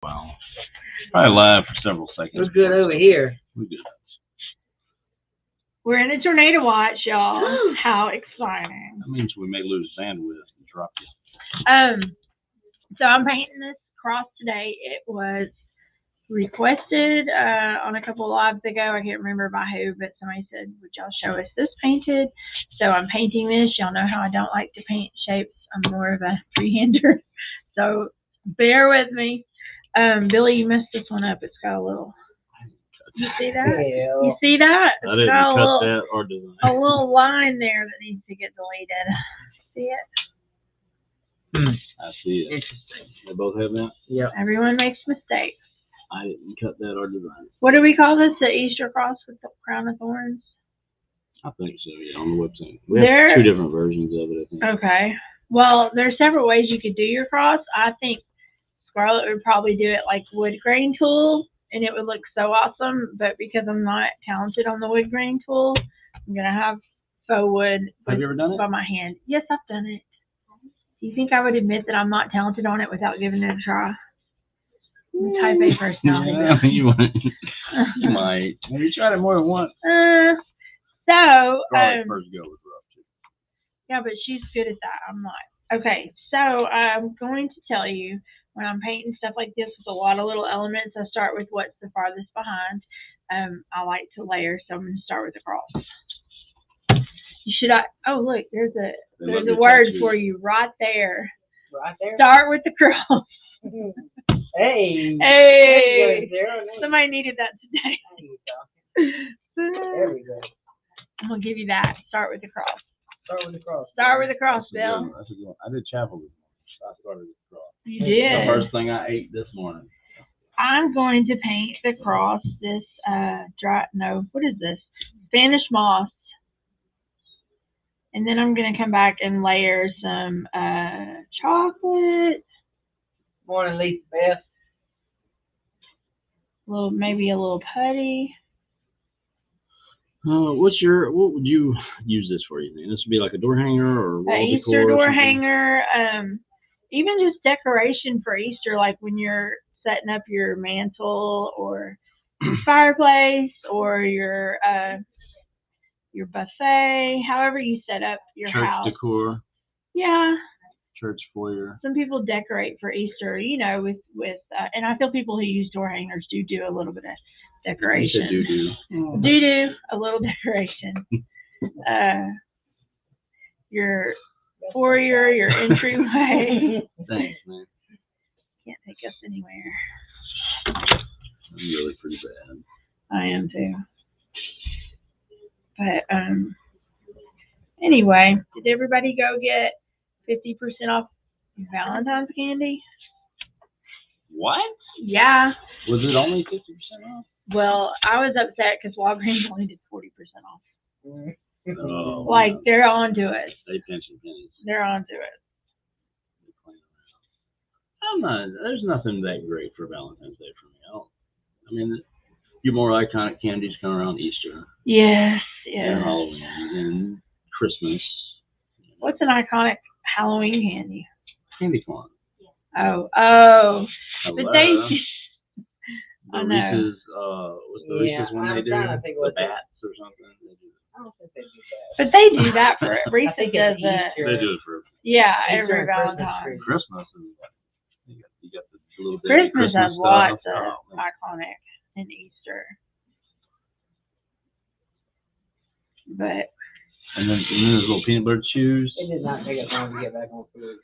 Wow. Probably live for several seconds. We're good over here. We're good. We're in a tornado watch, y'all. How exciting. That means we may lose bandwidth and drop you. So I'm painting this cross today. It was requested on a couple of lives ago. I can't remember by who, but somebody said, would y'all show us this painted? So I'm painting this. Y'all know how I don't like to paint shapes. I'm more of a freehander. So bear with me. Billy, you messed this one up. It's got a little... You see that? Hell. You see that? I didn't cut that or design. A little line there that needs to get deleted. See it? I see it. Interesting. They both have that? Yep. Everyone makes mistakes. I didn't cut that or design it. What do we call this? The Easter cross with the crown of thorns? I think so, yeah, on the website. We have two different versions of it, I think. Okay. Well, there's several ways you could do your cross. I think Scarlett would probably do it like wood grain tool, and it would look so awesome. But because I'm not talented on the wood grain tool, I'm going to have faux wood. Have you ever done it? By my hand. Yes, I've done it. Do you think I would admit that I'm not talented on it without giving it a try? I'm a type A personality. Yeah, you might. You might. Have you tried it more than once? Scarlett's first go was rough too. Yeah, but she's good at that. I'm not. Okay, so I'm going to tell you, when I'm painting stuff like this with a lot of little elements, I start with what's the farthest behind. I like to layer, so I'm going to start with the cross. You should. Oh, look, there's a word for you right there. Right there? Start with the cross. Hey. Hey. Somebody needed that today. There we go. I'm going to give you that. Start with the cross. Start with the cross. Start with the cross, Bill. That's a good one. I did chapel this morning. I started with the cross. You did. The first thing I ate this morning. I'm going to paint the cross, this, what is this? Spanish moss. And then I'm going to come back and layer some chocolate. Morning, Lisa Beth. Maybe a little putty. What would you use this for? You think this would be like a door hanger or wall Easter decor door hanger, even just decoration for Easter, like when you're setting up your mantle or your fireplace or your buffet, however you set up your house. Church decor. Yeah. Church foyer. Some people decorate for Easter, with and I feel people who use door hangers do a little bit of decoration. Do a little decoration. Your foyer, your entryway. Thanks, man. Can't take us anywhere. I'm really pretty bad. I am too. But anyway, did everybody go get 50% off Valentine's candy? What? Yeah. Was it only 50% off? Well, I was upset because Walgreens only did 40% off. Oh, like, they're on to it. They pinching pennies. They're on to it. There's nothing that great for Valentine's Day for me. Your more iconic candies come around Easter. Yes, and Halloween and Christmas. What's an iconic Halloween candy? Candy corn. Oh. But they. The Reese's, what's the Reese's one they do? The bats or something. I don't think they do that. But they do that for Reese's does it. They do it for every Valentine's. Christmas is you got the little bit Christmas has lots stuff. of iconic and Easter. But. And then those little peanut butter chews. It did not take us long to get back on food.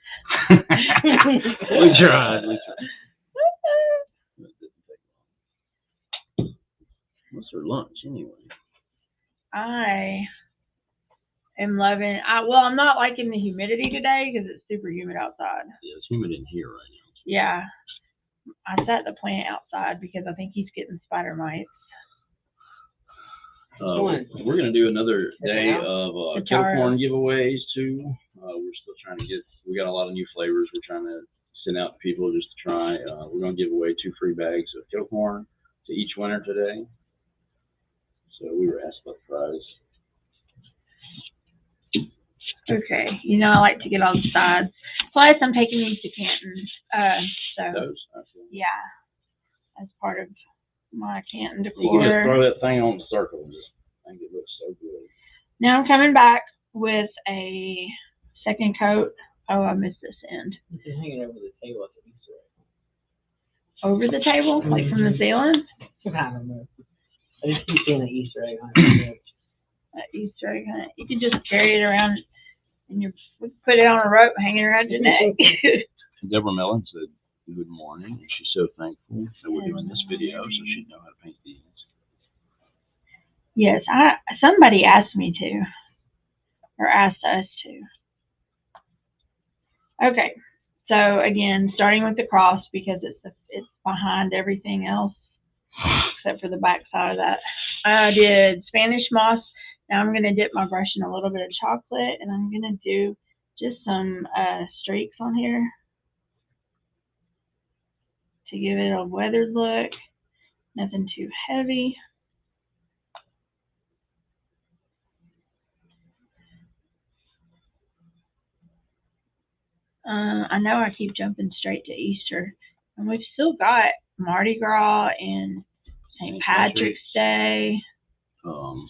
We tried. What's for lunch anyway? I am loving. I'm not liking the humidity today because it's super humid outside. Yeah, it's humid in here right now. Yeah, I set the plant outside because I think he's getting spider mites. We're gonna do another day of kettle corn giveaways too. We're still trying to we got a lot of new flavors we're trying to send out to people just to try. We're gonna give away 2 free bags of kettle corn to each winner today. So we were asked about the prize. Okay, I like to get all the sides. Plus, I'm taking these to Canton. Those? Okay. Yeah. as part of my Canton You can decor. just throw that thing on the circle and just make it look so good. Now I'm coming back with a second coat. Oh, I missed this end. This is hanging over the table at the Easter egg. Over the table, like from the ceiling. I don't know. I just keep seeing the Easter egg on it. Easter egg hunt. You can just carry it around and you put it on a rope hanging around your neck. Deborah Mellon said, good morning, and she's so thankful that we're doing this video so she'd know how to paint these. Yes, somebody asked me to, or asked us to. Okay, so again, starting with the cross because it's behind everything else except for the back side of that. I did Spanish moss. Now I'm going to dip my brush in a little bit of chocolate, and I'm going to do just some streaks on here to give it a weathered look. Nothing too heavy. I know I keep jumping straight to Easter, and we've still got Mardi Gras and St. Patrick's Day. What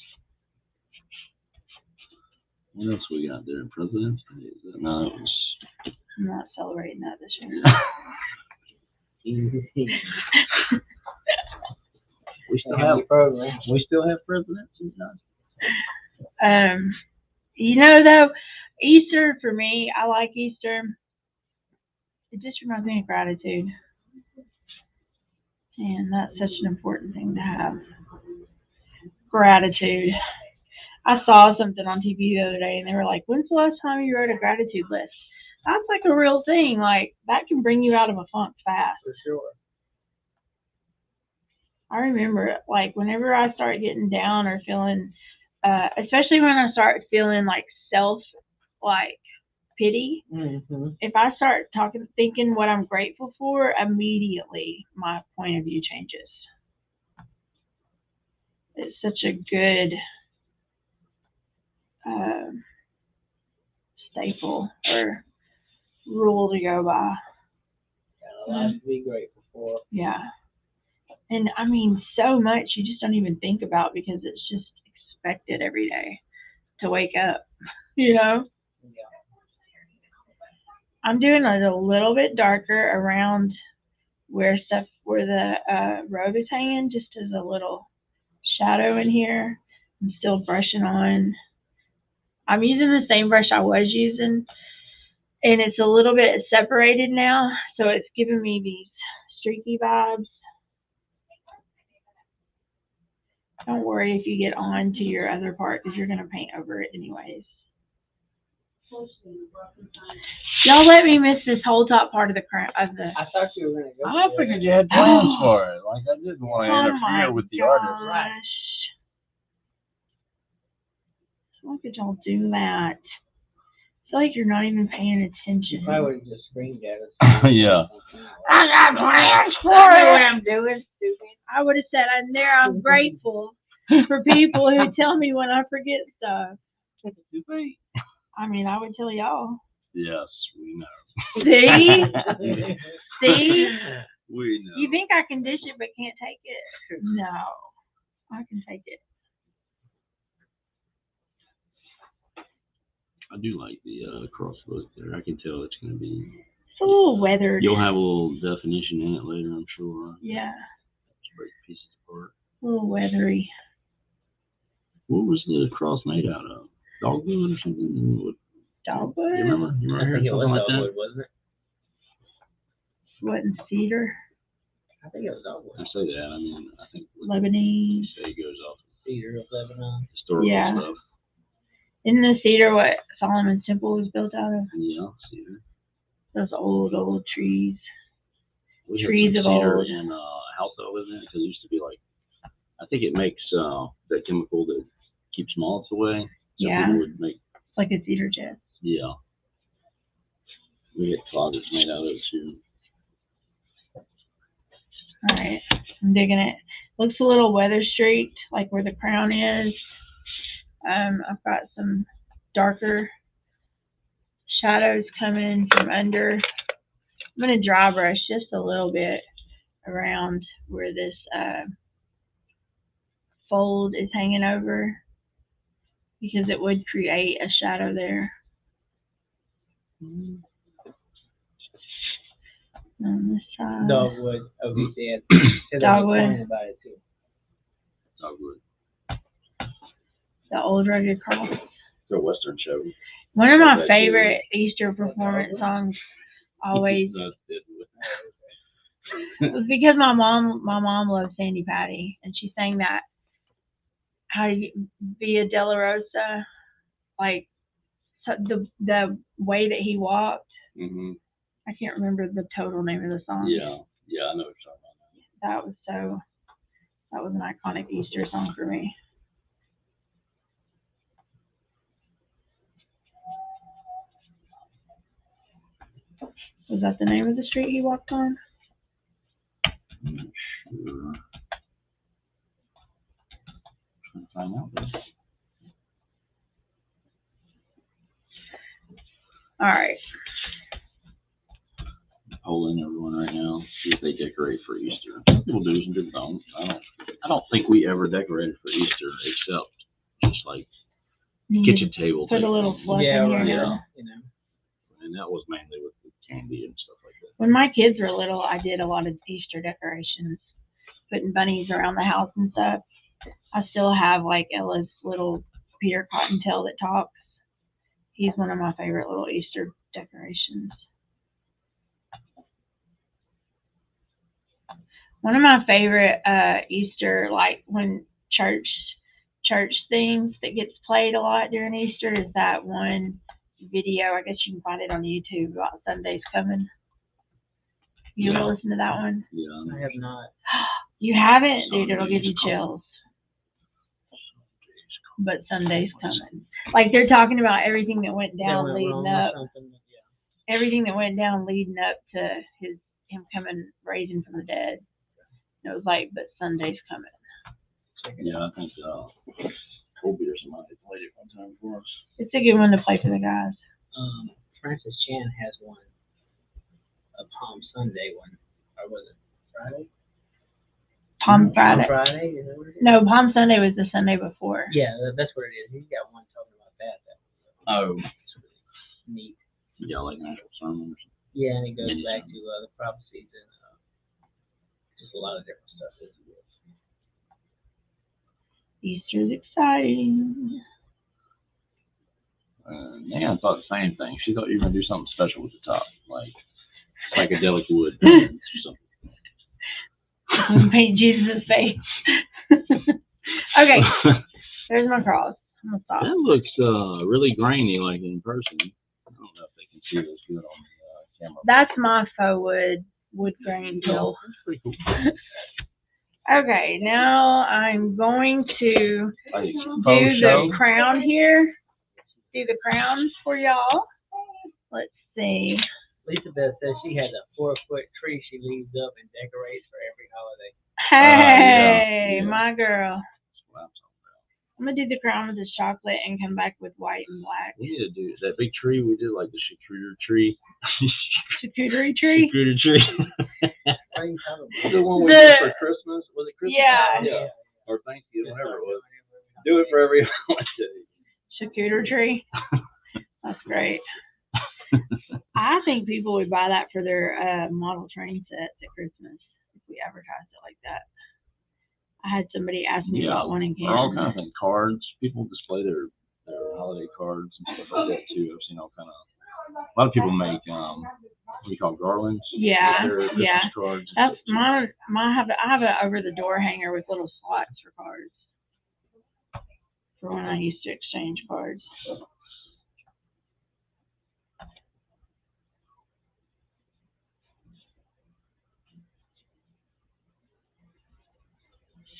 else we got there? President's Day? No, it was... I'm not celebrating that this year. We still have President's Day. You know, though, Easter for me, I like Easter. It just reminds me of gratitude, and that's such an important thing to have. Gratitude. I saw something on TV the other day, and they were like, "When's the last time you wrote a gratitude list?" That's like a real thing. Like that can bring you out of a funk fast. For sure. I remember, like, whenever I start getting down or feeling, especially when I start feeling like pity, if I start thinking what I'm grateful for, immediately my point of view changes. It's such a good staple or rule to go by. Got a lot to be grateful for. Yeah. And I mean, so much you just don't even think about because it's just expected every day to wake up, you know? Yeah. I'm doing it a little bit darker around where the robe is hanging, just as a little shadow in here. I'm still brushing on. I'm using the same brush I was using, and it's a little bit separated now, so it's giving me these streaky vibes. Don't worry if you get on to your other part because you're going to paint over it anyways. Y'all let me miss this whole top part of the I thought you were going to go. I figured you had plans for it. Like, I didn't want to interfere with the artist. Right. How could y'all do that? I feel like you're not even paying attention. I would have just screamed at us. Yeah. I got plans for it. What I'm doing, stupid. I would have said, I'm grateful for people who tell me when I forget stuff. I mean, I would tell y'all. Yes, we know. See? See? We know. You think I can dish it but can't take it? No. I can take it. I do like the cross look there. I can tell it's going to be... It's a little weathered. You'll have a little definition in it later, I'm sure. Yeah. Just break the pieces apart. A little weathery. What was the cross made out of? Dogwood or something? Dogwood? You remember? You I think it was like dogwood, that? wasn't it? Wasn't cedar? I think it was dogwood. I say that. I mean, I think Lebanese. say it goes off Cedar of Lebanon. historical Yeah. stuff. Isn't the cedar what Solomon's Temple was built out of? Yeah, cedar. Those old trees. We had Trees some of cedar old. in a house that I lived in because it used to be like, I think it makes that chemical that keeps moths away. So Yeah. people would make, Like a cedar chest. yeah. We had closets made out of it too. Alright. I'm digging it. Looks a little weather streaked, like where the crown is. I've got some darker shadows coming from under. I'm going to dry brush just a little bit around where this fold is hanging over because it would create a shadow there. On this side. Dogwood. Oh, he said. Dogwood. About it too. Dogwood. The old rugged cross. It's a Western show. One of my favorite Easter performance songs always was because my mom loves Sandy Patty, and she sang that how do you Via Dolorosa, like so the way that he walked. Mm-hmm. I can't remember the total name of the song. Yeah, I know what you're talking about. That was an iconic Easter song for me. Was that the name of the street he walked on? I'm not sure. I'm trying to find out this. All right. Polling everyone right now, see if they decorate for Easter. Some people do, some people don't. I don't think we ever decorated for Easter except just like kitchen table. Put a little fluff in here. Yeah. You know. And that was mainly with the candy and stuff like that. When my kids were little, I did a lot of Easter decorations, putting bunnies around the house and stuff. I still have like Ella's little Peter Cottontail that talks. He's one of my favorite little Easter decorations. One of my favorite Easter, like when church things that gets played a lot during Easter, is that one video. I guess you can find it on YouTube about Sunday's Coming. You ever listen to that one? Yeah, I have not. You haven't, dude? It'll give you chills. But Sunday's Coming. Like they're talking about everything that went down leading up. Everything that went down leading up to him coming, raising from the dead. It was like, but Sunday's coming. Yeah, I think Colby or somebody played it one time for us. It's a good one to play for the guys. Francis Chan has one, a Palm Sunday one, or was it Friday? Palm Friday. Palm Friday, is that what it is? No, Palm Sunday was the Sunday before. Yeah, that's what it is. He's got one talking about that. Oh, That's really neat. Yeah, like an actual sermon or something. Yeah, and it goes back to the prophecies and just a lot of different stuff. Easter's exciting. Nan thought the same thing. She thought you were going to do something special with the top, like psychedelic wood or something. Paint Jesus' face. Okay, there's my cross. I'm going to stop. That looks really grainy, like in person. I don't know if they can see this good on the camera. That's my faux wood grain tool. That's pretty cool. Okay, now I'm going to do Faux show? the crown here. Do the crown for y'all. Let's see. Lisa Beth says she has a 4-foot tree she leaves up and decorates for every holiday. Hey, yeah. my girl. Wow. I'm going to do the crown with this chocolate and come back with white and black. We need to do that big tree. We did like the charcuterie tree. Charcuterie tree? Charcuterie tree. What are you talking about? The one we did for Christmas. Was it Christmas? Yeah. Or Thanksgiving, whatever it was. Do it for every holiday. Charcuterie tree. That's great. I think people would buy that for their model train sets at Christmas if we advertised it like that. I had somebody ask me about one in Kansas. All kinds of things. Cards. People display their holiday cards and stuff like that too. I've seen all kind of. A lot of people make what do you call garlands? Yeah, yeah. Cards. That's my. I have a over the door hanger with little slots for cards. For when I used to exchange cards.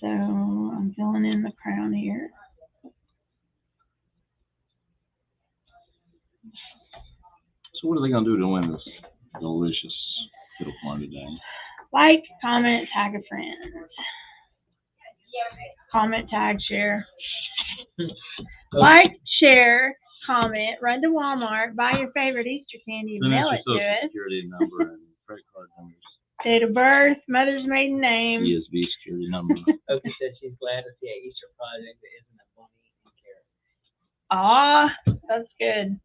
So I'm filling in the crown here. So what are they gonna do to win this delicious little fun today? Like, comment, tag a friend. Comment, tag, share. Like, share, comment, run to Walmart, buy your favorite Easter candy, and mail it to us. Security number and credit card numbers. Date of birth, mother's maiden name. ESV security number. Oki said she's glad to see an Easter project that isn't a bunny and carrot. That's good.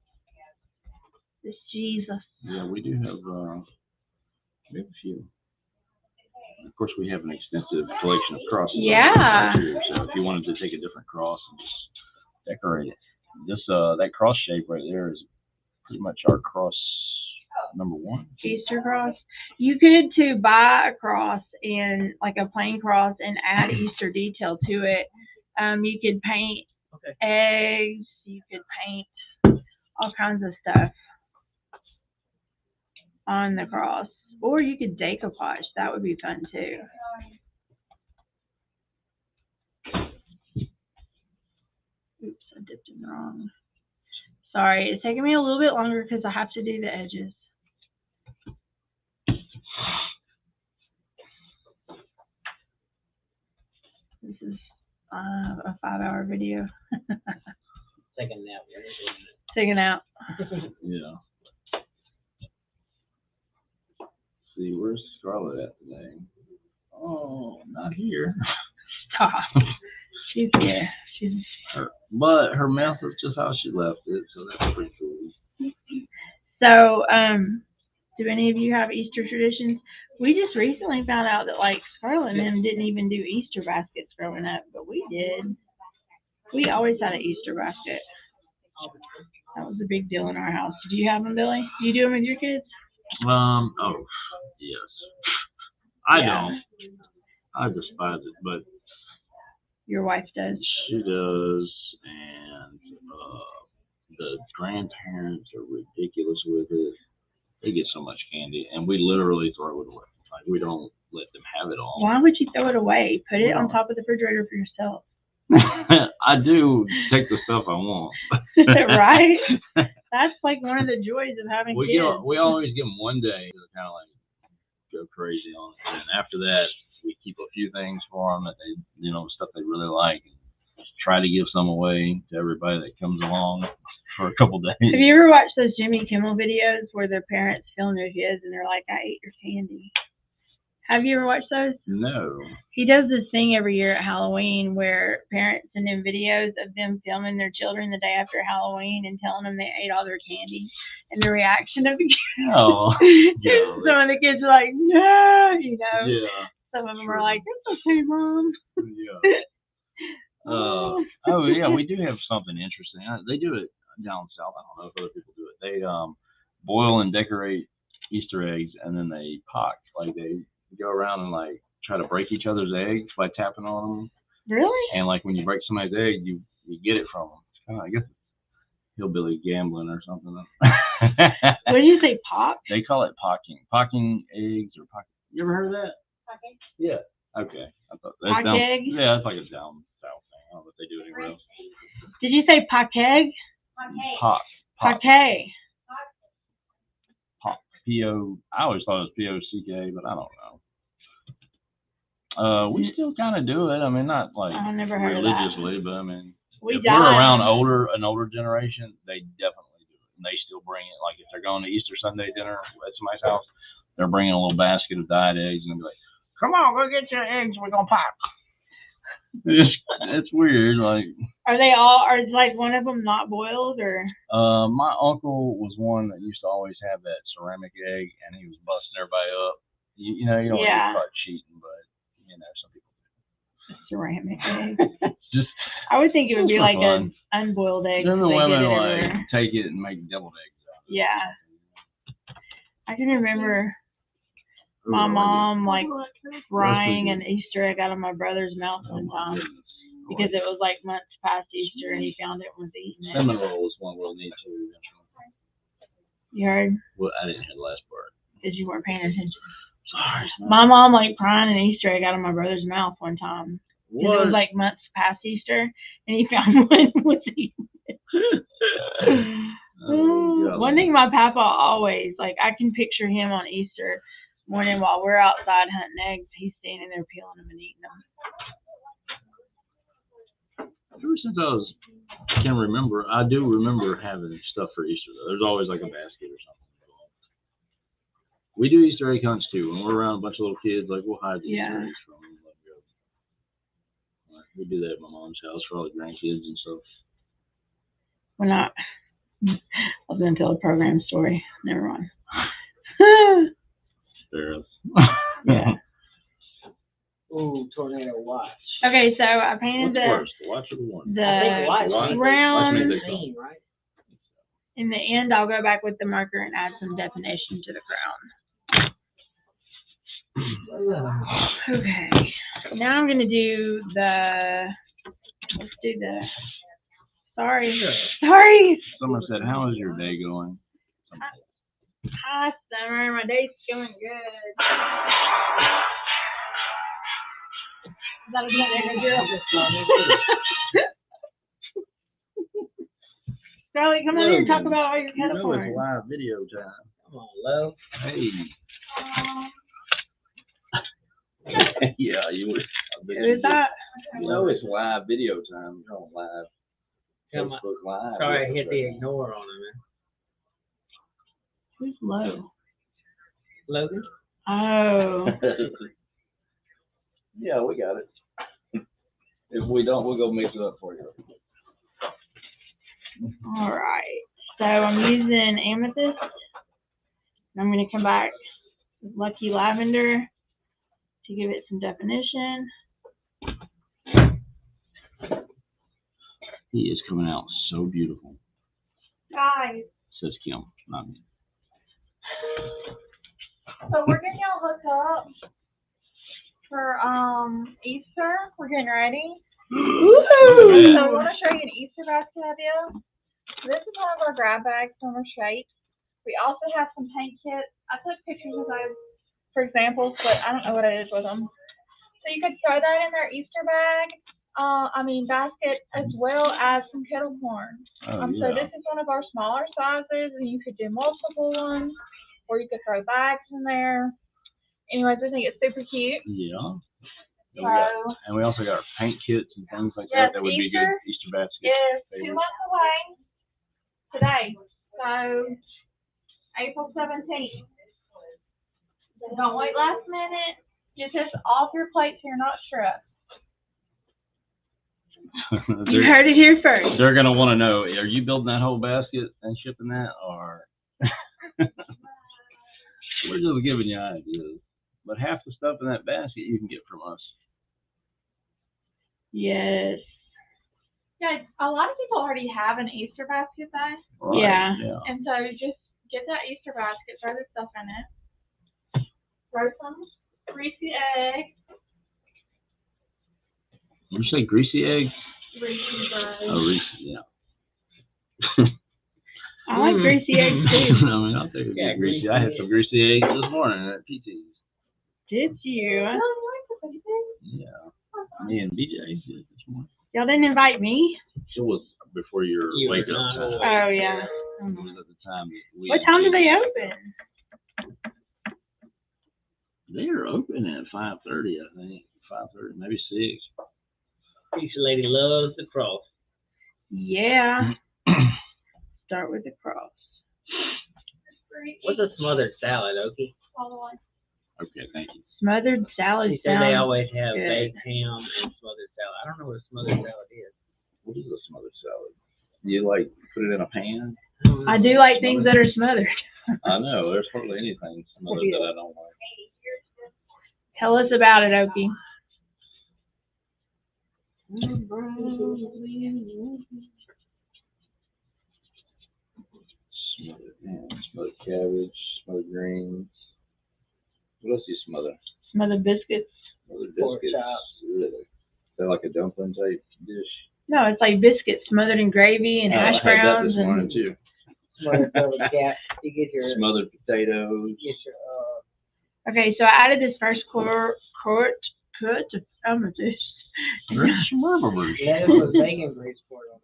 This Jesus. Yeah, we do have a few. Of course, we have an extensive collection of crosses. Yeah. Too, so if you wanted to take a different cross and just decorate it, that cross shape right there is pretty much our cross number 1. Easter cross. You could too buy a cross and like a plain cross and add Easter detail to it. You could paint eggs. You could paint all kinds of stuff on the cross, or you could decoupage. That would be fun too. Oops, I dipped it wrong. Sorry, it's taking me a little bit longer because I have to do the edges. This is a 5-hour video. Take a nap. Taking out. Yeah. See, where's Scarlett at today? Oh, not here. Stop. She's here. But her mouth is just how she left it, so that's pretty cool. So, do any of you have Easter traditions? We just recently found out that like Scarlett and them didn't even do Easter baskets growing up, but we did. We always had an Easter basket. That was a big deal in our house. Did you have them, Billy? Do you do them with your kids? Oh, yes. I don't. I despise it, but your wife does. She does, and the grandparents are ridiculous with it. They get so much candy, and we literally throw it away. Like, we don't let them have it all. Why would you throw it away? Put it on top of the refrigerator for yourself. I do take the stuff I want. Right? That's like one of the joys of having kids. We always give them one day to kind of like go crazy on it. And after that, we keep a few things for them that they, stuff they really like. And try to give some away to everybody that comes along for a couple days. Have you ever watched those Jimmy Kimmel videos where their parents film their kids and they're like, I ate your candy? Have you ever watched those? No. He does this thing every year at Halloween where parents send in videos of them filming their children the day after Halloween and telling them they ate all their candy and the reaction of the kids. Oh. Some of the kids are like, no, Yeah. Some of them are like, it's okay, Mom. Yeah. Yeah, we do have something interesting. They do it down south. I don't know if other people do it. They boil and decorate Easter eggs, and then they pock. Like, they go around and like try to break each other's eggs by tapping on them. Really? And like when you break somebody's egg, you get it from them. It's kind of, I guess, hillbilly gambling or something. What do you say, pock? They call it pocking. Pocking eggs or pock. You ever heard of that? Pocking. Yeah. Okay. I thought pock egg? Yeah, it's like a down south thing. I don't know if they do it anywhere else. Did you say pock egg? Pock. Pock-ay. P-O, I always thought it was P-O-C-K, but I don't know. We still kind of do it. I mean, not like religiously, but I mean, if we're around an older generation, they definitely do it. And they still bring it. Like if they're going to Easter Sunday dinner at somebody's house, they're bringing a little basket of dyed eggs and they'll be like, come on, go get your eggs. We're going to pop. It's weird. Like, are like one of them not boiled or? My uncle was one that used to always have that ceramic egg, and he was busting everybody up. You don't get caught cheating, but some people do. Ceramic egg. I would think it would be like an unboiled egg. Then the women like take it and make deviled eggs out of it. Yeah. I can remember my mom like frying an Easter egg out of my brother's mouth one time because it was like months past Easter and he found it and was eating it. Cinnamon roll is one we'll need to eventually. You heard? Well, I didn't hear the last part. Because you weren't paying attention. Sorry. My mom like prying an Easter egg out of my brother's mouth one time. What? It was like months past Easter and he found one and was eating it. One thing my papa always, like I can picture him on Easter morning while we're outside hunting eggs, he's standing there peeling them and eating them. Ever since I can remember, I do remember having stuff for Easter though. There's always like a basket or something. We do Easter egg hunts too. When we're around a bunch of little kids, like we'll hide the Easter eggs from them. We do that at my mom's house for all the grandkids and stuff. We're not. I was going to tell a program story. Never mind. Fair. Yeah. Ooh, tornado watch. Okay, so I painted What's worse, the watch or the one? the I think round. Watch made Green, right? In the end, I'll go back with the marker and add some definition to the crown. Okay. Now I'm going to do let's do sorry. Summer said, how is your day going? Hi, Summer. My day's going good. Is that a good Charlie, come on here and talk about all your kettle corn. It's live video time. Come on, love. Hey. Yeah, you would. Who is that? You know it's live video time. You're on live. Come on. Facebook Live. Sorry, I hit the ignore on him. Who's low? Logan? Oh. Yeah, we got it. If we don't, we'll go mix it up for you. All right. So I'm using amethyst. I'm going to come back with Lucky Lavender to give it some definition. He is coming out so beautiful. Guys. Says Kim, not me. So we're getting y'all hooked up for Easter. We're getting ready. Ooh. So I want to show you an Easter basket idea. This is one of our grab bags, summer shapes. We also have some paint kits. I took pictures of those for examples, but I don't know what I did with them. So you could throw that in their Easter basket, as well as some kettle corn. So this is one of our smaller sizes, and you could do multiple ones, or you could throw bags in there. Anyways, I think it's super cute. Yeah. So, and we also got paint kits and things like yes, that would be good Easter baskets. Is 2 months away today. So April 17th. Don't wait last minute. Get this off your plate so you're not stressed. You heard it here first. They're going to want to know, are you building that whole basket and shipping that, or we're just giving you ideas. But half the stuff in that basket you can get from us. Yes. Yeah, a lot of people already have an Easter basket though. Right. Yeah. And so just get that Easter basket, throw the stuff in it. Throw some greasy eggs. Did you say greasy eggs? Greasy bread. Oh, greasy, yeah. I like greasy eggs too. I mean, I'll take a good greasy. I had some greasy eggs this morning at PT's. Did you? Yeah. Me and BJ did this morning. Y'all didn't invite me? It was before your wake up time. Oh, yeah. It was at the time that we. What time do they open? They're open at 5:30, I think. 5:30, maybe 6. Each lady loves the cross. Yeah. Start with the cross. What's a smothered salad, Okie? Okay, thank you. Smothered salad. She said they always have good. baked ham and smothered salad. I don't know what a smothered salad is. What is a smothered salad? You like put it in a pan? I do like things that are smothered. I know. There's hardly anything smothered that I don't like. Tell us about it, Okie. Smothered ham, smothered cabbage, smothered greens. What else do you smother? Smothered biscuits. Smothered Pork biscuits. chop. Really? Is that like a dumpling type dish? No, it's like biscuits smothered in gravy and hash browns. I had that this morning too. Smothered cat. You get your Smothered potatoes. Get your Okay, so I added this first quart of amethyst. lettuce with bacon grease poured on it.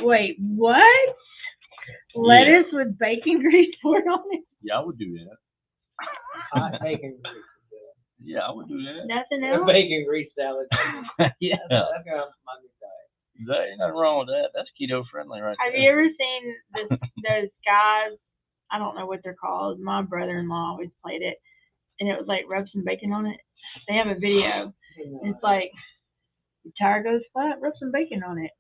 Wait, what? Lettuce with bacon grease poured on it? Yeah, I would do that. Hot bacon grease. Yeah, I would do that. Nothing A else? bacon grease salad. Yeah. That's my new diet. There ain't nothing wrong with that. That's keto friendly right Have there. you ever seen those guys I don't know what they're called. My brother-in-law always played it, and it was like rub some bacon on it. They have a video. It's like the tire goes flat, rub some bacon on it.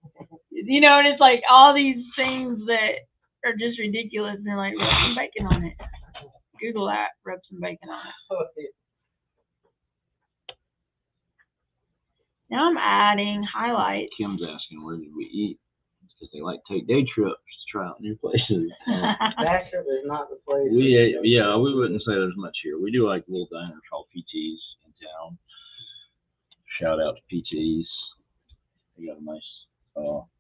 You know, and it's like all these things that are just ridiculous, and they're like rub some bacon on it. Google that, rub some bacon on it. Now I'm adding highlights. Kim's asking where did we eat because they like to take day trips to try out new places. Bastrop is not the place. We wouldn't say there's much here. We do like little diners called PTs in town. Shout out to PTs. They got a nice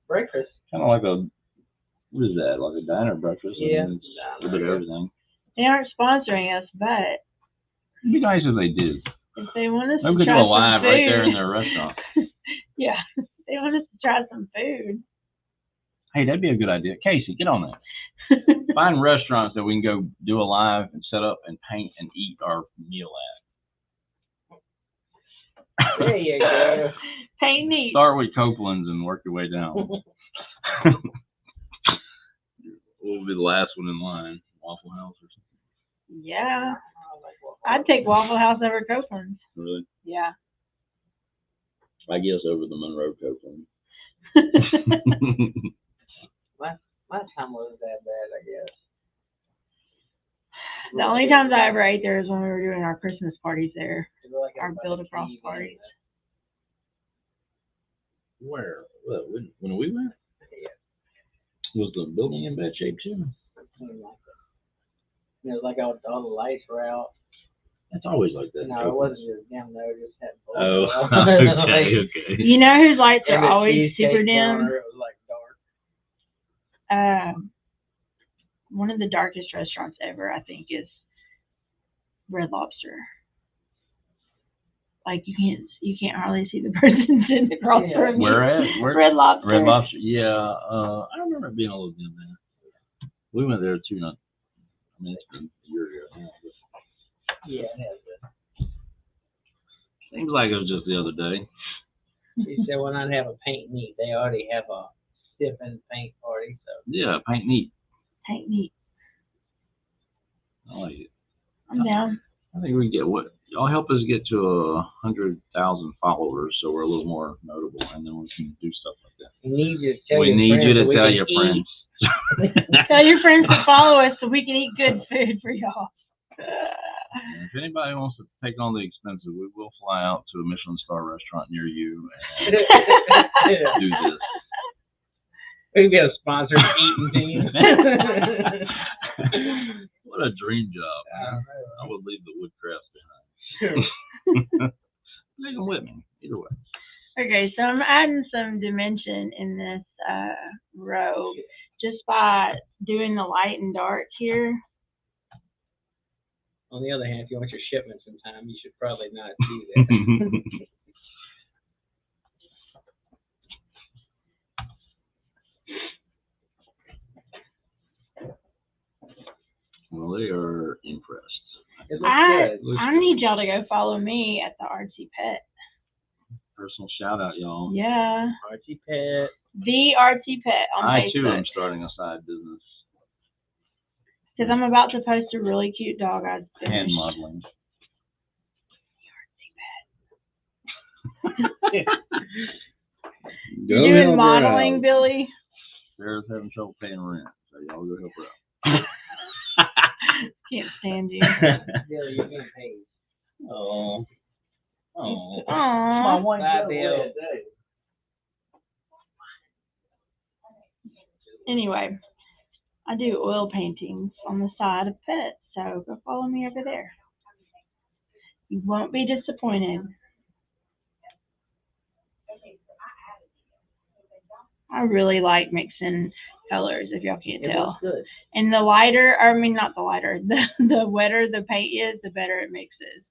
breakfast. Kind of like a, what is that? Like a diner breakfast. Yeah. It's a bit of everything. They aren't sponsoring us, but It'd be nice if they did. if they want us Maybe we to could try do a some live food, right there in their restaurant. yeah, if they want us to try some food. Hey, that'd be a good idea. Casey, get on that. Find restaurants that we can go do a live and set up and paint and eat our meal at. There you go. Paint neat. Start with Copeland's and work your way down. We'll be the last one in line. Waffle House or something. Yeah. I'd take Waffle House over Copeland's. Really? Yeah. I guess over the Monroe Copeland. Last time wasn't that bad, I guess. The only times I ever ate there is when we were doing our Christmas parties there. Like our build-a-cross parties. Where? What, when we went? Was the building in bad shape too? It was like all the lights were out. It's always like that. No, it wasn't just dim though. It just had. Oh, okay, okay. You know whose lights are And the always super cheesecake dim? counter, it was like dark. One of the darkest restaurants ever, I think, is Red Lobster. Like you can't hardly see the person sitting across from you. Where at? Where? Red Lobster. Red Lobster. Yeah. I remember it being a little dim there. We went there too. It's been a year ago now. Yeah, it has been. Seems like it was just the other day. She said, "Why not have a paint neat? They already have a sip and paint party." So Yeah, paint neat. Paint neat. I like it. I'm down. I think we can get y'all help us get to 100,000 followers, so we're a little more notable, and then we can do stuff like that. we need you to tell We your need friends you so to we tell can your eat. friends. Tell your friends to follow us so we can eat good food for y'all. And if anybody wants to take on the expenses, we will fly out to a Michelin star restaurant near you and do this. We get a sponsored eating team. What a dream job. I would leave the woodcrafts behind. Take them with me, either way. Okay, so I'm adding some dimension in this robe just by doing the light and dark here. On the other hand, if you want your shipments in time, you should probably not do that. Well, they are impressed. It looks good. I need y'all to go follow me at the Artsy Pet. Personal shout out, y'all. Yeah. Archie Pet. The Artsy Pet on I Facebook. too am starting a side business. Because I'm about to post a really cute dog I finished. Hand modeling. You doing modeling, Billy? Sarah's having trouble paying rent, so y'all go help her out. Can't stand you. Billy, you're getting paid. Oh. Oh. Aww. Bye, Bill. Anyway, I do oil paintings on the side of pets, so go follow me over there. You won't be disappointed. I really like mixing colors, if y'all can't It tell. looks good. And the lighter, not the lighter, the wetter the paint is, the better it mixes.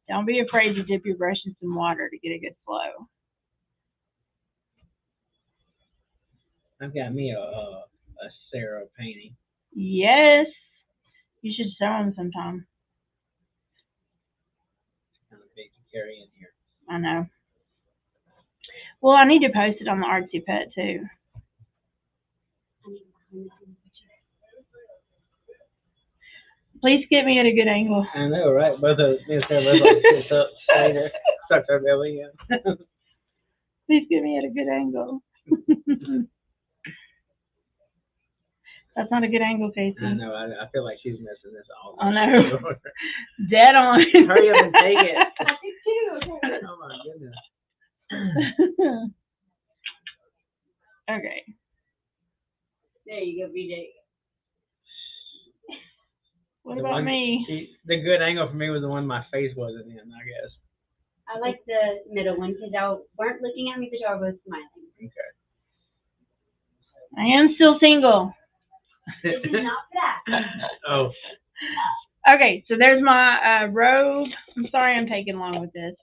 Don't be afraid to dip your brush in some water to get a good flow. I've got me a Sarah painting. Yes. You should show them sometime. Kind of big to carry in here. I know. Well, I need to post it on the Artsy Pet too. Please get me at a good angle. I know, right? Both of us, me and Sarah both like sit up straighter, tuck our belly in. Please get me at a good angle. That's not a good angle, Casey. I know. I feel like she's missing this all. I know. Dead on. Hurry up and take it. I think too. Okay. Oh my goodness. Okay. There you go, BJ. What The about one- me? The good angle for me was the one my face wasn't in, I guess. I like the middle one because y'all weren't looking at me, but y'all were both smiling. Okay. I am still single. This is not that. Oh. Okay, so there's my robe. I'm sorry I'm taking long with this,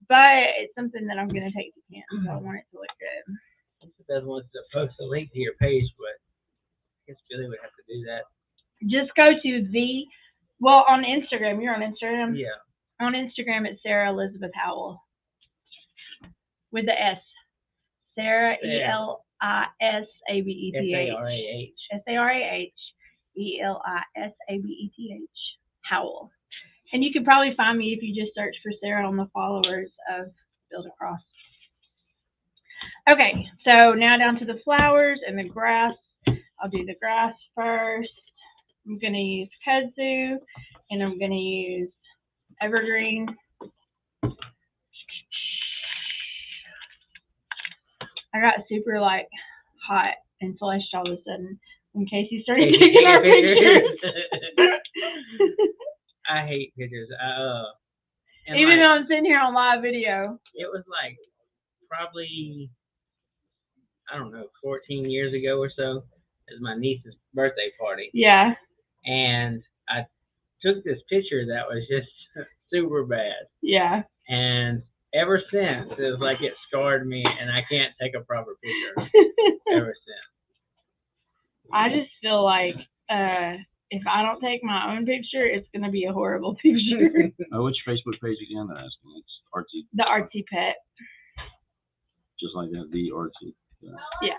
but it's something that I'm going to take to camp, so I want it to look good. It doesn't want to post a link to your page, but I guess Billy would have to do that. Just go to on Instagram. You're on Instagram? Yeah. On Instagram, it's Sarah Elizabeth Howell with the S. Sarah, ELISABETH. SARAH. SARAHELISABETH. Howell. And you can probably find me if you just search for Sarah on the followers of Build a Cross. Okay, so now down to the flowers and the grass. I'll do the grass first. I'm going to use kudzu, and I'm going to use evergreen. I got super hot and flushed all of a sudden when Casey started taking our pictures. I hate pictures. Even though I'm sitting here on live video. It was probably, I don't know, 14 years ago or so. It was my niece's birthday party. Yeah. And I took this picture that was just super bad. Yeah. And ever since, it was like it scarred me, and I can't take a proper picture ever since. I just feel like if I don't take my own picture, it's going to be a horrible picture. Which Facebook page again? I'm asking. It's Artsy. The Artsy Pet. Just like that, the Artsy. Yeah.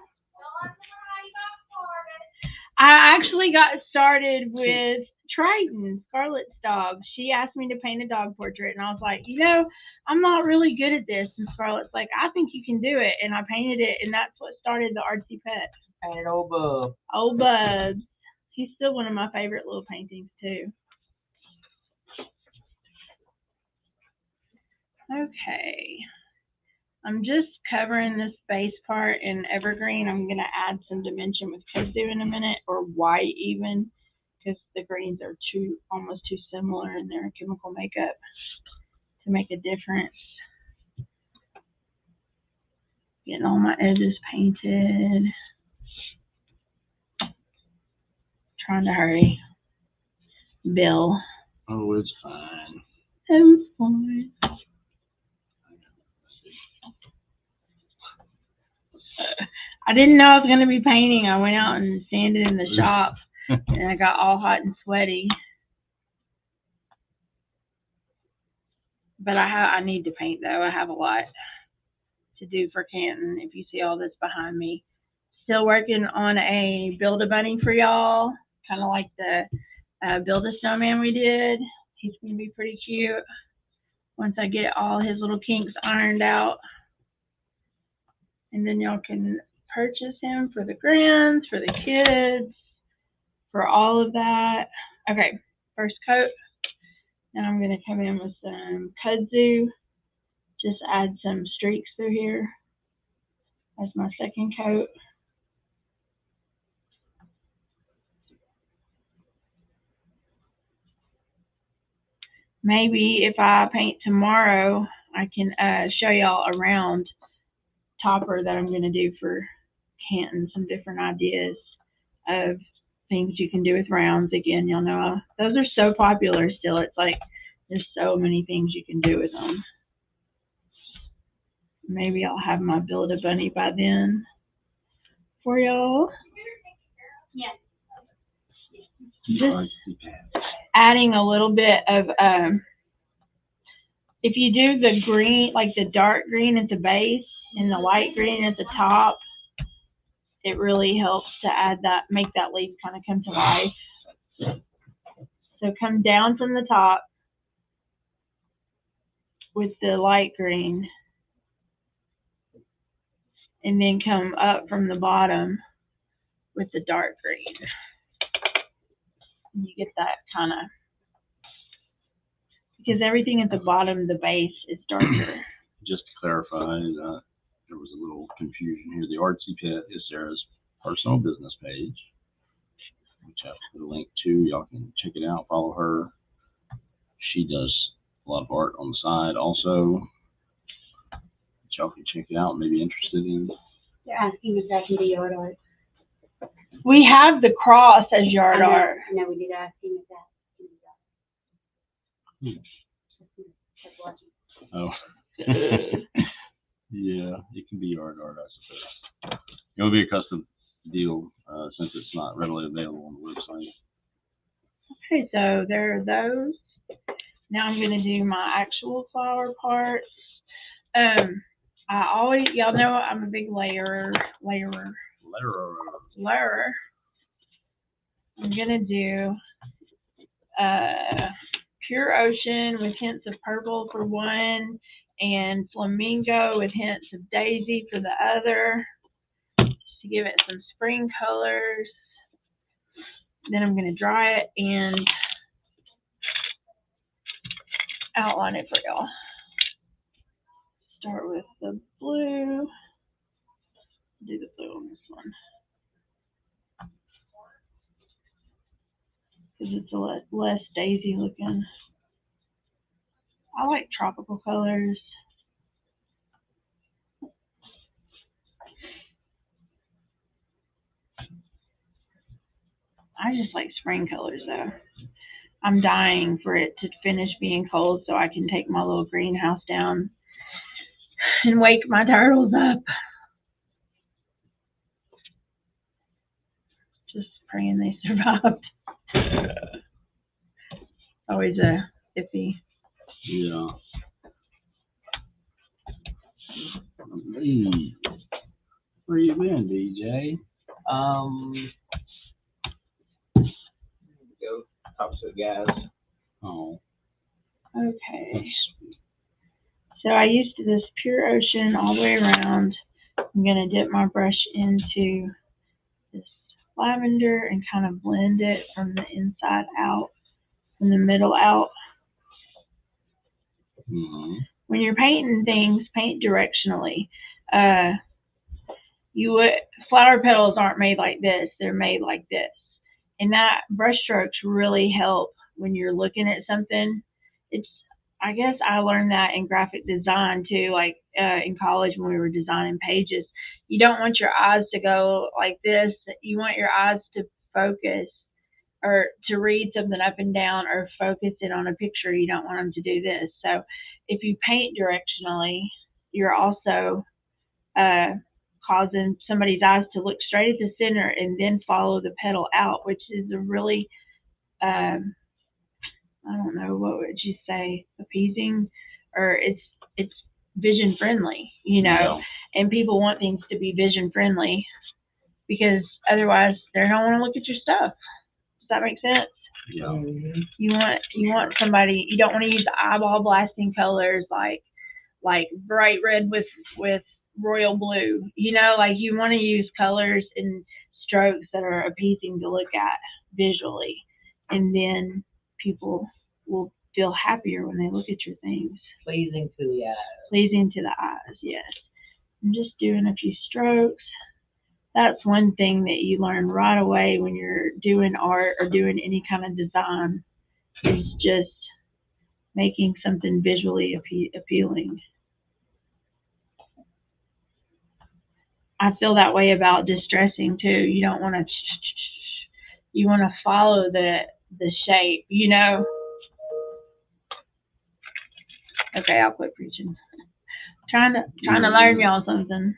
I actually got started with Triton, Scarlett's dog. She asked me to paint a dog portrait, and I was like, I'm not really good at this. And Scarlett's like, I think you can do it. And I painted it, and that's what started the Artsy Pet. Painted old Bub. Old Bubs. He's still one of my favorite little paintings, too. Okay. I'm just covering this base part in evergreen. I'm going to add some dimension with kudzu in a minute, or white even, because the greens are almost too similar in their chemical makeup to make a difference. Getting all my edges painted. Trying to hurry. Bill. Oh, it's fine. I'm fine. I didn't know I was going to be painting. I went out and sanded in the shop, and I got all hot and sweaty. But I need to paint, though. I have a lot to do for Canton, if you see all this behind me. Still working on a Build-A-Bunny for y'all, kind of like the Build-A-Snowman we did. He's going to be pretty cute once I get all his little kinks ironed out. And then y'all can purchase him for the grands, for the kids, for all of that. Okay, first coat. Now I'm going to come in with some kudzu. Just add some streaks through here as my second coat. Maybe if I paint tomorrow, I can show y'all a round topper that I'm going to do for Canton, some different ideas of things you can do with rounds. Again, y'all know those are so popular still. It's like there's so many things you can do with them. Maybe I'll have my Build-A-Bunny by then for y'all. Yeah. Just adding a little bit of, if you do the green, like the dark green at the base and the light green at the top, it really helps to add that, make that leaf kind of come to life. So come down from the top with the light green, and then come up from the bottom with the dark green. And you get that kind of, because everything at the bottom, the base, is darker. Just to clarify, there was a little confusion here. The Artsy Pet is Sarah's personal business page, which I put a link to. Y'all can check it out, follow her. She does a lot of art on the side also. Y'all can check it out, maybe interested in. They're asking if that can be yard art. We have the cross as yard art. I know we did asking if that can be Oh. Yeah, it can be yard art, I suppose. It'll be a custom deal since it's not readily available on the website. Okay, so there are those. Now I'm going to do my actual flower parts. Y'all know I'm a big layerer. I'm going to do Pure Ocean with hints of purple for one, and Flamingo with hints of daisy for the other, just to give it some spring colors. Then I'm going to dry it and outline it for y'all. Start with the blue. Do the blue on this one, because it's a less daisy looking. I like tropical colors. I just like spring colors though. I'm dying for it to finish being cold so I can take my little greenhouse down and wake my turtles up. Just praying they survived. Always a iffy. Yeah. Where you been, DJ? Go talk to the guys. Oh. Okay. So I used this Pure Ocean all the way around. I'm going to dip my brush into this lavender and kind of blend it from the inside out, from the middle out. Mm-hmm. When you're painting things, paint directionally. Flower petals aren't made like this, they're made like this. And that brush strokes really help when you're looking at something. I guess I learned that in graphic design too, like in college when we were designing pages. You don't want your eyes to go like this. You want your eyes to focus, or to read something up and down, or focus it on a picture. You don't want them to do this. So if you paint directionally, you're also causing somebody's eyes to look straight at the center and then follow the petal out, which is a really, I don't know, what would you say, appeasing, or it's vision friendly, you know, and people want things to be vision friendly because otherwise they don't want to look at your stuff. Does that make sense? Yeah. Mm-hmm. You want somebody, you don't want to use the eyeball blasting colors like bright red with royal blue, you know, like you want to use colors and strokes that are appeasing to look at visually, and then people will feel happier when they look at your things. Pleasing to the eyes. Pleasing to the eyes, yes. I'm just doing a few strokes. That's one thing that you learn right away when you're doing art or doing any kind of design, is just making something visually appealing. I feel that way about distressing too. You don't want to, you want to follow the shape, you know. Okay, I'll quit preaching. Trying to learn y'all something.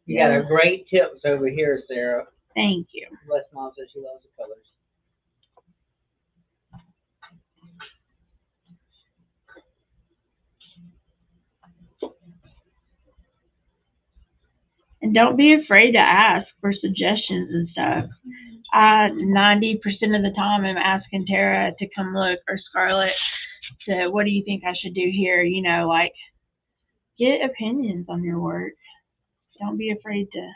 You got a great tips over here, Sarah. Thank you. Bless Mom says she loves the colors. And don't be afraid to ask for suggestions and stuff. 90% of the time I'm asking Tara to come look, or Scarlett, to what do you think I should do here? You know, like, get opinions on your work. Don't be afraid to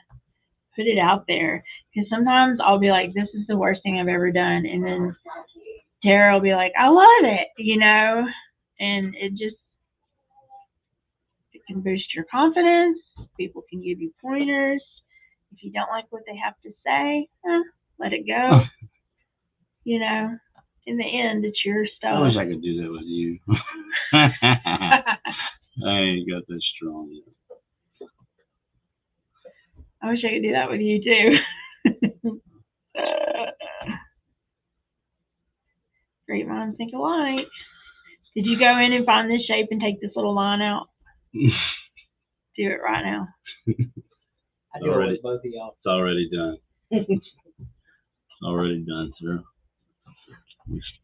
put it out there. Because sometimes I'll be like, this is the worst thing I've ever done. And then Tara will be like, I love it, you know? And it can boost your confidence. People can give you pointers. If you don't like what they have to say, let it go. You know, in the end, it's your stuff. I wish I could do that with you. I ain't got that strong yet. I wish I could do that with you too. Great minds think alike. Did you go in and find this shape and take this little line out? Do it right now. I do it with both of y'all. It's already done. It's already done, sir.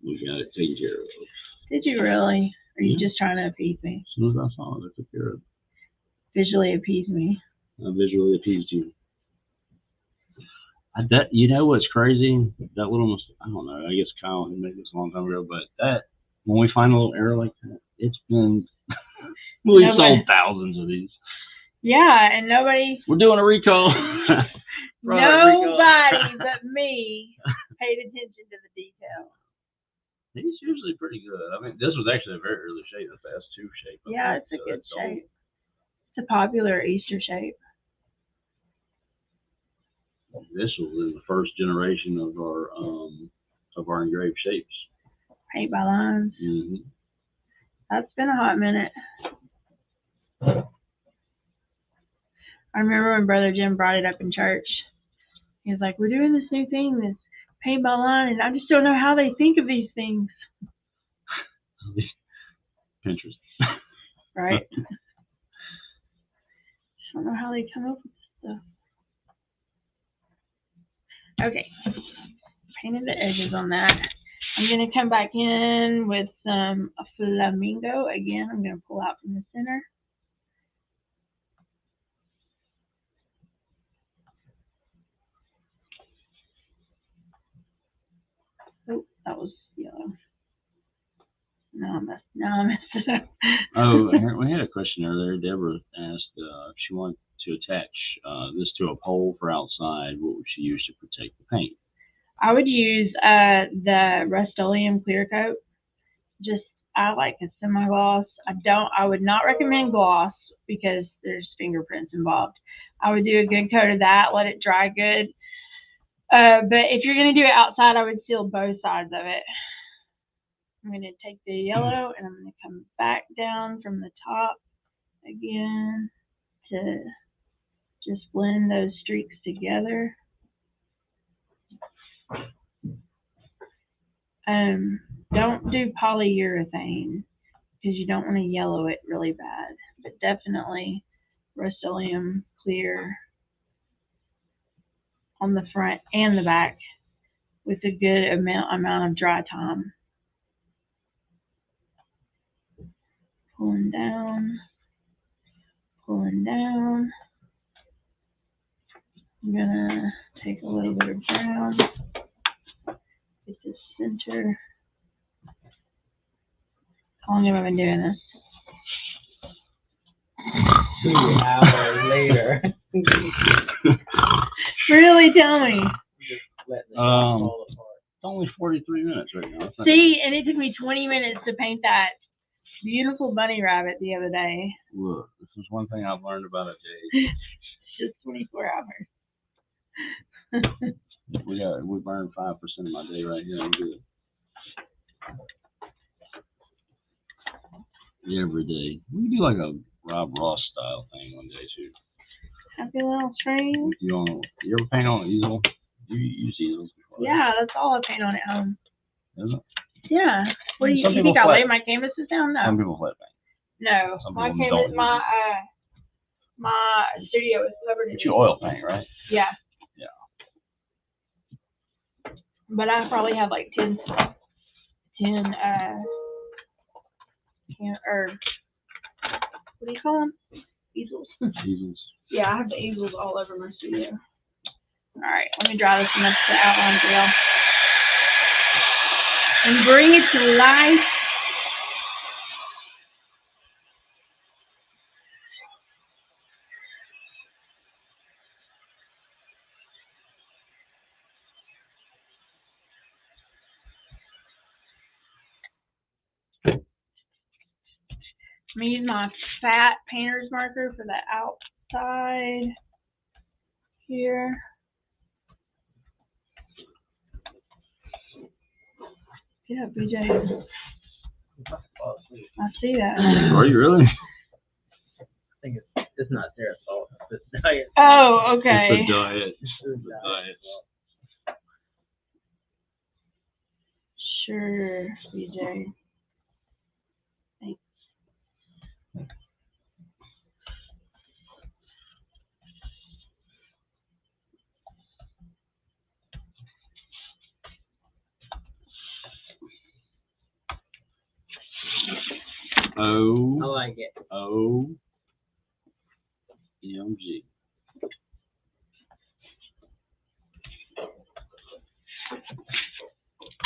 We got it taken care of. Did you really? Or are you just trying to appease me? As soon as I saw it, I took care of it. Visually appease me. I visually appeased you. You know what's crazy? That little, I don't know, I guess Kyle had made this a long time ago, but when we find a little error like that, it's been, we've sold thousands of these. Yeah, and nobody. We're doing a recall. Nobody but me paid attention to the detail. He's usually pretty good. I mean, this was actually a very early shape. That's the S2 shape. Yeah, it's a good shape. It's a popular Easter shape. This was the first generation of our engraved shapes. Paint by lines. Mm-hmm. That's been a hot minute. I remember when Brother Jim brought it up in church. He was like, we're doing this new thing, this paint by line, and I just don't know how they think of these things. Pinterest. Right? I don't know how they come up with this stuff. Okay. Painted the edges on that. I'm going to come back in with a flamingo. Again, I'm going to pull out from the center. Oh, that was yellow. Now I messed it up. Oh, we had a question earlier. Deborah asked if she wanted to attach this to a pole for outside. What would she use to protect the paint? I would use the Rust-Oleum clear coat. I like a semi-gloss. I would not recommend gloss because there's fingerprints involved. I would do a good coat of that, let it dry good. But if you're going to do it outside, I would seal both sides of it. I'm going to take the yellow and I'm going to come back down from the top again to just blend those streaks together. Don't do polyurethane because you don't want to yellow it really bad, but definitely Rust-Oleum clear on the front and the back with a good amount of dry time. Pulling down. I'm gonna take a little bit of brown, get the center. How long have I been doing this? 2 hours later. Really, tell me. Just letting it fall apart. It's only 43 minutes right now. See, and it took me 20 minutes to paint that beautiful bunny rabbit the other day. Look, this is one thing I've learned about a day. Just 24 hours. We burn 5% of my day right here. I'm good. Every day. We can do like a Rob Ross style thing one day too. Happy little train. You ever paint on an easel? You use easels before? Yeah, that's all I paint on at home. Is it? Yeah. What do you think? I lay my canvases down? No. Some people flat paint. No. My canvas, my studio is covered in. But you oil paint, right? Yeah. Yeah. But I probably have like 10 or what do you call them? Easels. Easels. Yeah, I have the easels all over my studio. All right, let me draw this one up to the outline for y'all. And bring it to life. I'm going to use my fat painter's marker for the outside here. Get up, BJ. I see that. Are you really? I think it's not Sarah's fault. It's the diet. Oh, okay. It's the diet. It's the diet. Sure, BJ. Thanks. O. I like it. O-M-G. Why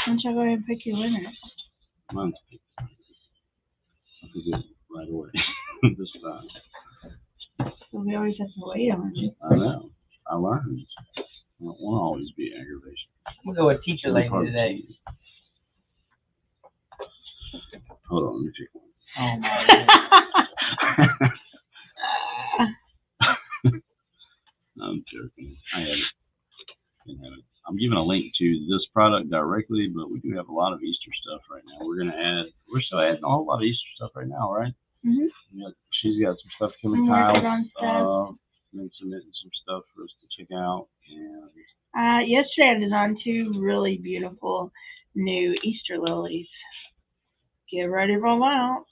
don't y'all go ahead and pick your winners? Mine's picked. I think it's right away. This time. So we always have to wait on you. I know. I learned. I don't want to always be aggravation. We'll go with teacher lady today. Hold on, let me pick one. Oh my God. I'm joking. I have it. I'm giving a link to this product directly, but we do have a lot of Easter stuff right now. We're still adding a whole lot of Easter stuff right now, right? Mhm. She's got some stuff coming. I'm working on Kyle's been submitting some stuff for us to check out. And yesterday I designed 2 really beautiful new Easter lilies. Get ready for them out.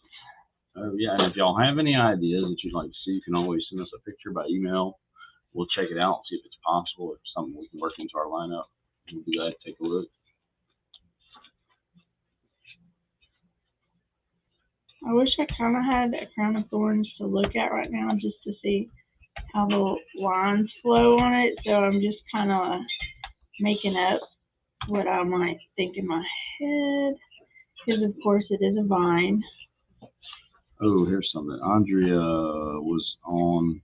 oh yeah, and if y'all have any ideas that you'd like to see, you can always send us a picture by email. We'll check it out and see if it's possible, if it's something we can work into our lineup. We'll do that. Take a look. I wish I kind of had a crown of thorns to look at right now just to see how the lines flow on it. So I'm just kind of making up what I might think in my head. Because, of course, it is a vine. Oh, here's something. Andrea was on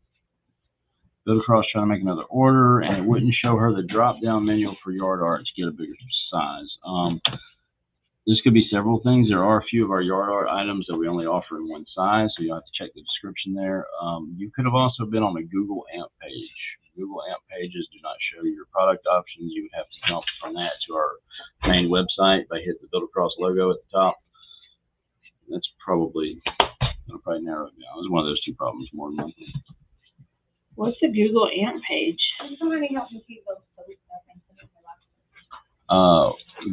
Build Across trying to make another order, and it wouldn't show her the drop-down menu for yard art to get a bigger size. This could be several things. There are a few of our yard art items that we only offer in one size, so you'll have to check the description there. You could have also been on a Google AMP page. Google AMP pages do not show your product options. You would have to jump from that to our main website by hitting the Build Across logo at the top. That's probably narrow it down. It's one of those 2 problems more than one thing. What's the Google AMP page?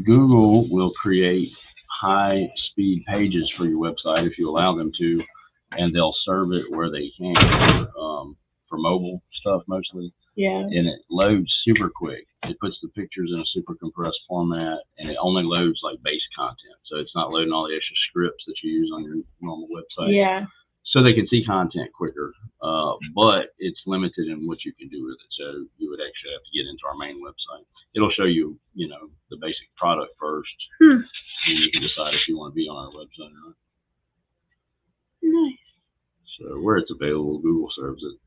Google will create high-speed pages for your website if you allow them to, and they'll serve it where they can for mobile stuff mostly. Yeah. And it loads super quick. It puts the pictures in a super compressed format, and it only loads like base content. So it's not loading all the extra scripts that you use on your normal website. Yeah. So they can see content quicker, but it's limited in what you can do with it. So you would actually have to get into our main website. It'll show you, the basic product first, and you can decide if you want to be on our website or not. Nice. So where it's available, Google serves it.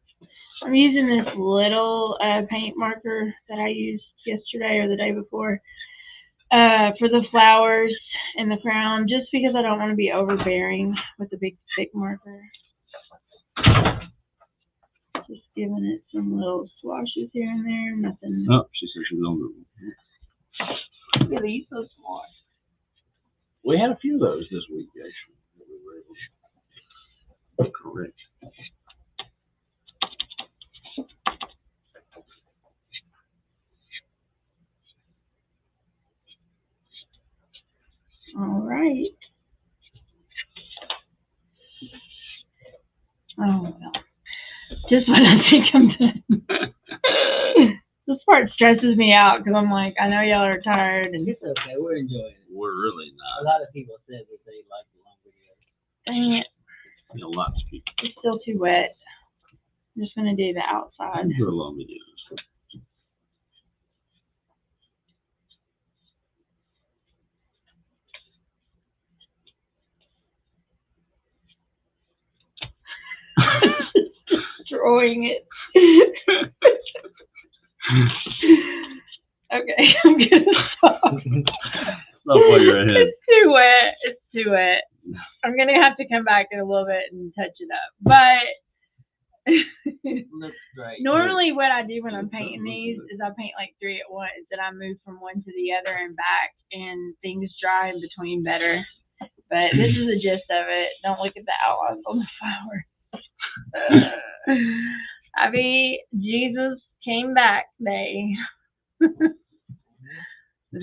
I'm using this little paint marker that I used yesterday or the day before for the flowers and the crown, just because I don't want to be overbearing with a big thick marker. Just giving it some little swashes here and there, nothing. Oh, she said she was on Google. Really, you so smart. We had a few of those this week, actually, that we were able to correct. All right. Oh, well. Just when I think I'm done. This part stresses me out because I'm like, I know y'all are tired. And It's okay. We're enjoying it. We're really A not. lot of people said that they like the long videos. dang it, Lots of people. it's still too wet. I'm just going to do the outside. Do a long videos. destroying it. Okay, I'm gonna stop. Not while you're ahead. It's too wet. It's too wet. I'm gonna have to come back in a little bit and touch it up. But Looks great. normally what I do when I'm painting these is I paint like 3 at once, and I move from one to the other and back, and things dry in between better. But this is the gist of it. Don't look at the outlines on the flower. I mean, Jesus came back day. Is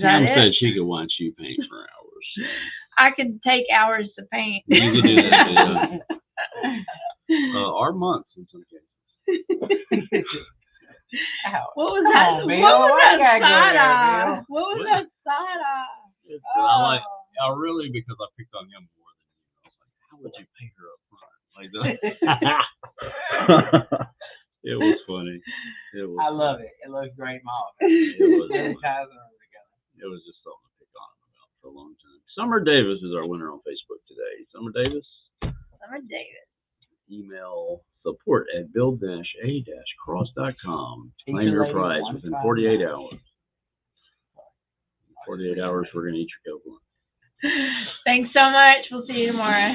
that Pam it? said she could watch you paint for hours. I could take hours to paint. You could do that, yeah. Or months in some cases. What was that? on, Bill. What was What that I got side there, eye? Bill? What was that side eye? I really, because I picked on him more than you. I was like, how would you paint her up front? Like that. It was funny. It was I love it. It looks great, Mom. It was It funny. ties them together. It was just something to pick on him about for a long time. Summer Davis is our winner on Facebook today. Summer Davis, Summer Davis. email support@build-a-cross.com. Eat Claim the your lady prize one within time. 48 hours. 48 hours, we're going to eat your coke lunch. Thanks so much. We'll see you tomorrow.